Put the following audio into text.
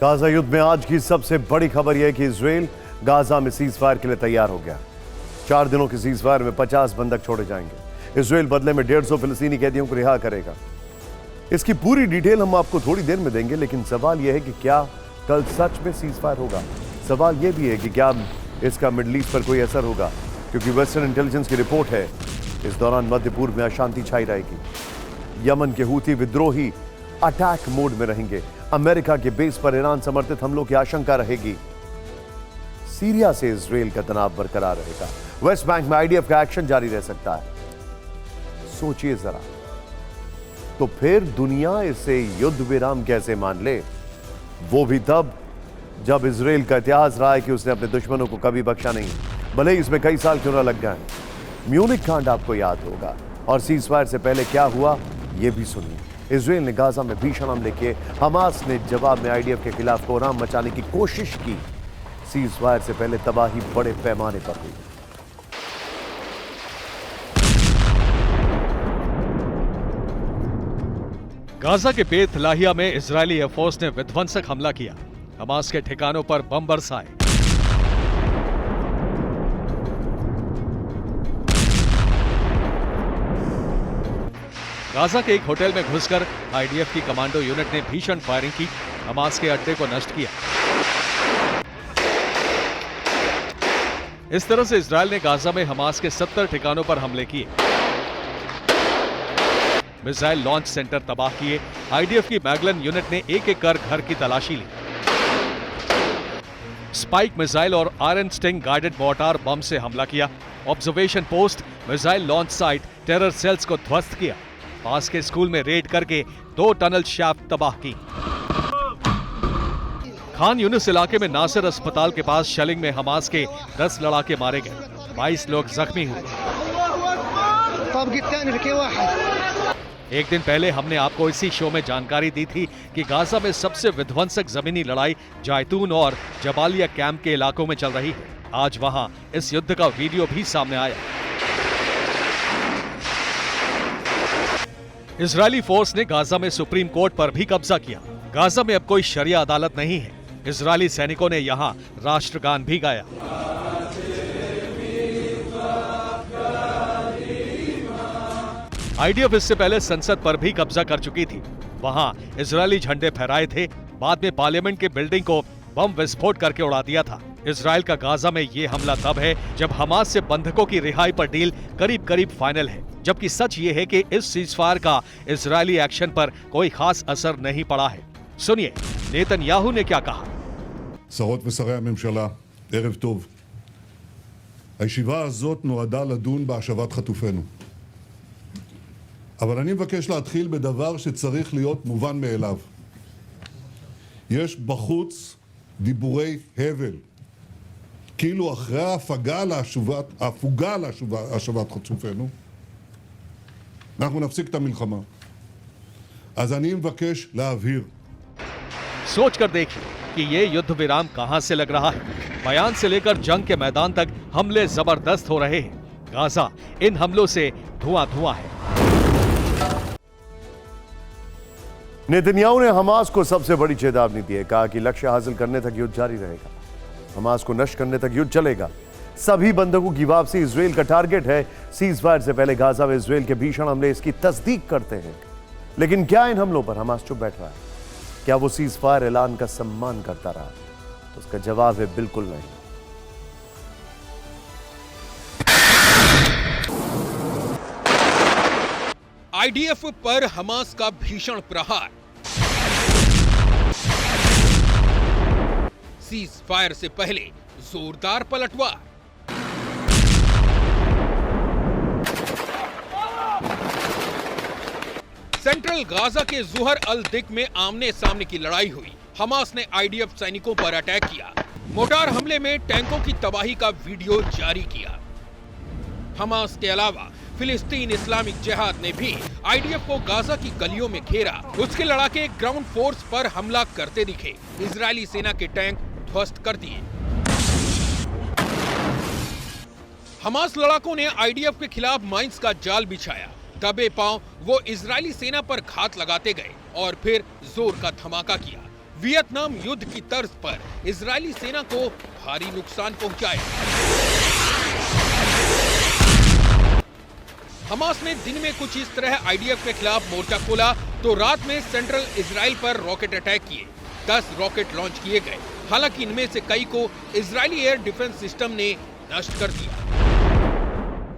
Gaza युद्ध में आज की सबसे बड़ी खबर यह है कि इजराइल गाजा में सीज फायर के लिए तैयार हो गया। 4 दिनों की सीज फायर में 50 बंधक छोड़े जाएंगे। इजराइल बदले में 150 फिलिस्तीनी कैदियों को रिहा करेगा। इसकी पूरी डिटेल हम आपको थोड़ी देर में देंगे, लेकिन सवाल यह है कि क्या कल सच में सीज फायर होगा। सवाल यह भी है कि क्या इसका मिडल ईस्ट पर कोई असर होगा, क्योंकि वेस्टर्न इंटेलिजेंस की रिपोर्ट है इस दौरान मध्य पूर्व में अशांति छाई रहेगी। यमन के हूती विद्रोही अटैक मोड में रहेंगे। अमेरिका के बेस पर ईरान समर्थित हमलों की आशंका रहेगी। सीरिया से इजराइल का तनाव बरकरार रहेगा। वेस्ट बैंक में आईडीएफ का एक्शन जारी रह सकता है। सोचिए जरा, तो फिर दुनिया इसे युद्ध विराम कैसे मान ले? वो भी तब जब इजराइल का इतिहास रहा है कि उसने अपने दुश्मनों को कभी बख्शा नहीं, भले ही इसमें कई साल क्यों ना लग गए। म्यूनिख कांड आपको याद होगा, और सीज फायर से पहले क्या हुआ यह भी सुनिए। इजराइल ने गाजा में भीषण हमले किए। हमास ने जवाब में आईडीएफ के खिलाफ कोहराम मचाने की कोशिश की। सीज फायर से पहले तबाही बड़े पैमाने पर हुई। गाजा के बेत लाहिया में इजरायली एयरफोर्स ने विध्वंसक हमला किया। हमास के ठिकानों पर बम बरसाए। गाजा के एक होटल में घुसकर आईडीएफ की कमांडो यूनिट ने भीषण फायरिंग की। हमास के अड्डे को नष्ट किया। इस तरह से इजरायल ने गाजा में हमास के 70 ठिकानों पर हमले किए। मिसाइल लॉन्च सेंटर तबाह किए। आईडीएफ की मैगलन यूनिट ने एक एक कर घर की तलाशी ली। स्पाइक मिसाइल और iron sting guided mortar bomb से हमला किया। Observation post, missile launch site, terror cells को ध्वस्त किया। पास के स्कूल में रेड करके 2 टनल शाफ्ट तबाह की। खान यूनिस इलाके में नासिर अस्पताल के पास शेलिंग में हमास के 10 लड़ाके मारे गए। 22 लोग जख्मी हुए। एक दिन पहले हमने आपको इसी शो में जानकारी दी थी कि गाजा में सबसे विध्वंसक जमीनी लड़ाई जैतून और जबालिया कैंप के इलाकों में चल रही है। आज वहां इस युद्ध का वीडियो भी सामने आया। इजरायली फोर्स ने गाजा में सुप्रीम कोर्ट पर भी कब्जा किया। गाजा में अब कोई शरिया अदालत नहीं है। इजरायली सैनिकों ने यहां राष्ट्रगान भी गाया। आईडीएफ इससे पहले संसद पर भी कब्जा कर चुकी थी। वहां इजरायली झंडे फहराए थे। बाद में पार्लियामेंट के बिल्डिंग को बम विस्फोट करके उड़ा दिया था। इजरायल का गाजा में ये हमला तब है जब हमास से बंधकों की रिहाई पर डील करीब करीब फाइनल है, जबकि सच ये है कि इस सीजफायर का इजरायली एक्शन पर कोई खास असर नहीं पड़ा है। सुनिए नेतन्याहू ने क्या कहा। שרות ושרי הממשלה, ערב טוב. הישיבה הזאת נועדה לדון בהשבת חטופינו. אבל אני מבקש להתחיל בדבר שצריך להיות מובן מאליו. יש בחוץ דיבורי הבל. כאילו אחרי ההפוגה להשבת חטופינו, אנחנו נפסיק את המלחמה. אז אני מבקש להבהיר. सोच कर देखिए कि ये युद्ध विराम कहां से लग रहा है। बयान से लेकर जंग के मैदान तक हमले जबरदस्त हो रहे हैं। गाजा इन हमलों से धुआं है। नेतन्याहू ने हमास को सबसे बड़ी चेतावनी दी है। कहा कि लक्ष्य हासिल करने तक युद्ध जारी रहेगा। हमास को नष्ट करने तक युद्ध चलेगा। सभी बंधकों की वापसी इजराइल का टारगेट है। सीज फायर से पहले गाजा में इजराइल के भीषण हमले इसकी तस्दीक करते हैं। लेकिन क्या इन हमलों पर हमास चुप बैठ रहा है? क्या वो सीज फायर ऐलान का सम्मान करता रहा? तो उसका जवाब है बिल्कुल नहीं। आईडीएफ पर हमास का भीषण प्रहार। सीज फायर से पहले जोरदार पलटवार। सेंट्रल गाजा के जुहर अल दिक में आमने सामने की लड़ाई हुई। हमास ने आईडीएफ सैनिकों पर अटैक किया। मोटार हमले में टैंकों की तबाही का वीडियो जारी किया। हमास के अलावा फिलिस्तीन इस्लामिक जिहाद ने भी आईडीएफ को गाजा की गलियों में घेरा। उसके लड़ाके ग्राउंड फोर्स पर हमला करते दिखे। इजरायली सेना के टैंक ध्वस्त कर दिए। हमास लड़ाकों ने आईडीएफ के खिलाफ माइंस का जाल बिछाया। दबे पांव वो इजरायली सेना पर घात लगाते गए और फिर जोर का धमाका किया। वियतनाम युद्ध की तर्ज पर इजरायली सेना को भारी नुकसान पहुंचाया। हमास ने दिन में कुछ इस तरह आईडीएफ के खिलाफ मोर्चा खोला तो रात में सेंट्रल इजराइल पर रॉकेट अटैक किए। 10 रॉकेट लॉन्च किए गए। हालांकि इनमें से कई को इजरायली एयर डिफेंस सिस्टम ने नष्ट कर दिया।